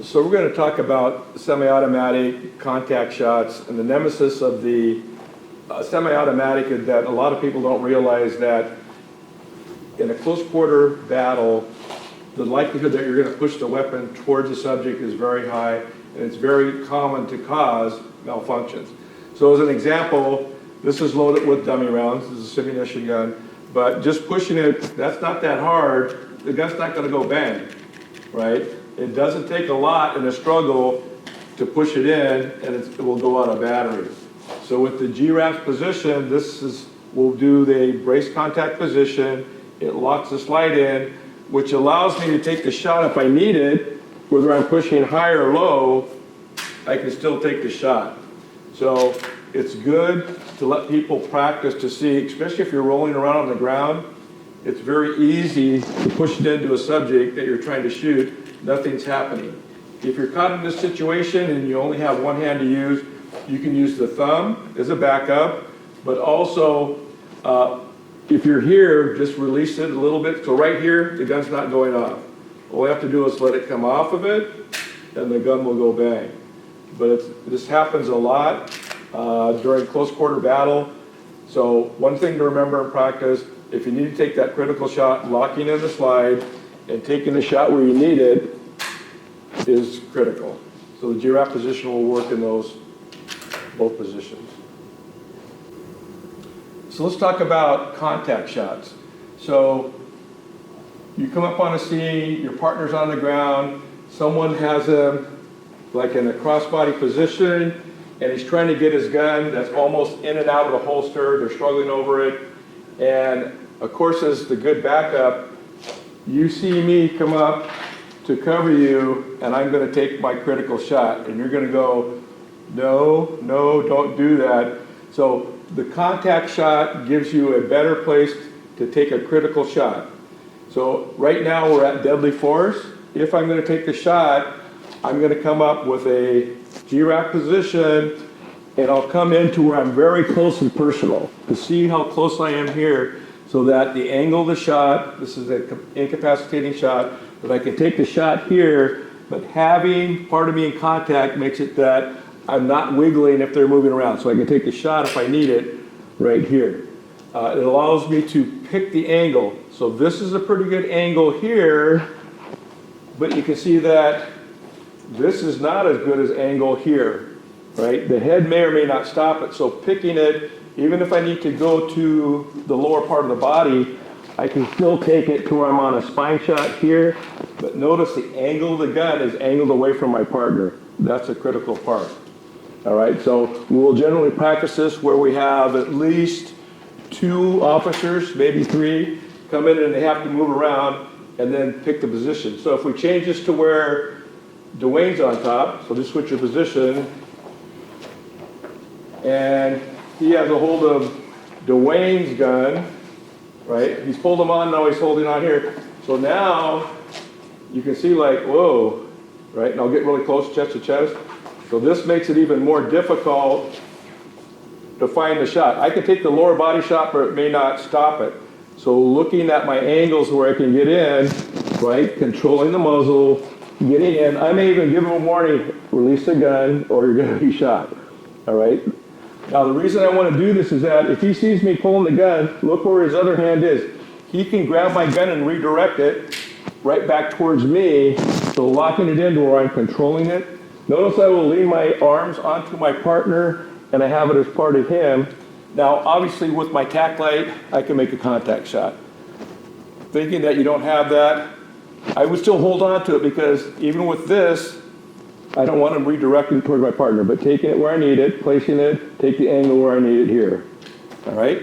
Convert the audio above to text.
So we're going to talk about semi-automatic contact shots, and the nemesis of the semi-automatic is that a lot of people don't realize that in a close quarter battle, the likelihood that you're going to push the weapon towards the subject is very high, and it's very common to cause malfunctions. So as an example, this is loaded with dummy rounds. This is a simunition gun, but just pushing it, that's not that hard. The gun's not going to go bang, right? It doesn't take a lot in a struggle to push it in, and it will go out of battery. So with the GRAPS position, we'll do the brace contact position. It locks the slide in, which allows me to take the shot if I need it, whether I'm pushing high or low, I can still take the shot. So it's good to let people practice to see, especially if you're rolling around on the ground, it's very easy to push it into a subject that you're trying to shoot. Nothing's happening. If you're caught in this situation and you only have one hand to use, you can use the thumb as a backup, but also if you're here, just release it a little bit. So right here, the gun's not going off. All we have to do is let it come off of it, and the gun will go bang. But this happens a lot during close quarter battle. So one thing to remember in practice, if you need to take that critical shot, locking in the slide and taking the shot where you need it is critical. So the GRAP position will work in both positions. So let's talk about contact shots. So you come up on a scene, your partner's on the ground, someone has him like in a crossbody position, and he's trying to get his gun that's almost in and out of the holster. They're struggling over it. And of course, as the good backup, you see me come up to cover you, and I'm going to take my critical shot. And you're going to go, no, no, don't do that. So the contact shot gives you a better place to take a critical shot. So right now we're at deadly force. If I'm going to take the shot, I'm going to come up with a GRAP position, and I'll come into where I'm very close and personal to see how close I am here, so that the angle of the shot, this is an incapacitating shot, that I can take the shot here, but having part of me in contact makes it that I'm not wiggling if they're moving around. So I can take the shot if I need it right here. It allows me to pick the angle. So this is a pretty good angle here, but you can see that this is not as good as angle here, right? The head may or may not stop it. So picking it, even if I need to go to the lower part of the body, I can still take it to where I'm on a spine shot here. But notice the angle of the gun is angled away from my partner. That's a critical part. All right, so we'll generally practice this where we have at least 2 officers, maybe 3, come in and they have to move around and then pick the position. So if we change this to where Dwayne's on top, so just switch your position, and he has a hold of Dwayne's gun, right? He's pulled him on, now he's holding on here. So now you can see like, whoa, right? And I'll get really close, chest to chest. So this makes it even more difficult to find the shot. I can take the lower body shot, but it may not stop it. So looking at my angles where I can get in, right? Controlling the muzzle, getting in. I may even give him a warning, release the gun or you're gonna be shot, all right? Now the reason I want to do this is that if he sees me pulling the gun, look where his other hand is. He can grab my gun and redirect it right back towards me, so locking it into where I'm controlling it. Notice I will lean my arms onto my partner and I have it as part of him. Now obviously with my tack light, I can make a contact shot. Thinking that you don't have that, I would still hold on to it because even with this, I don't want him redirecting towards my partner, but taking it where I need it, placing it, take the angle where I need it here. All right?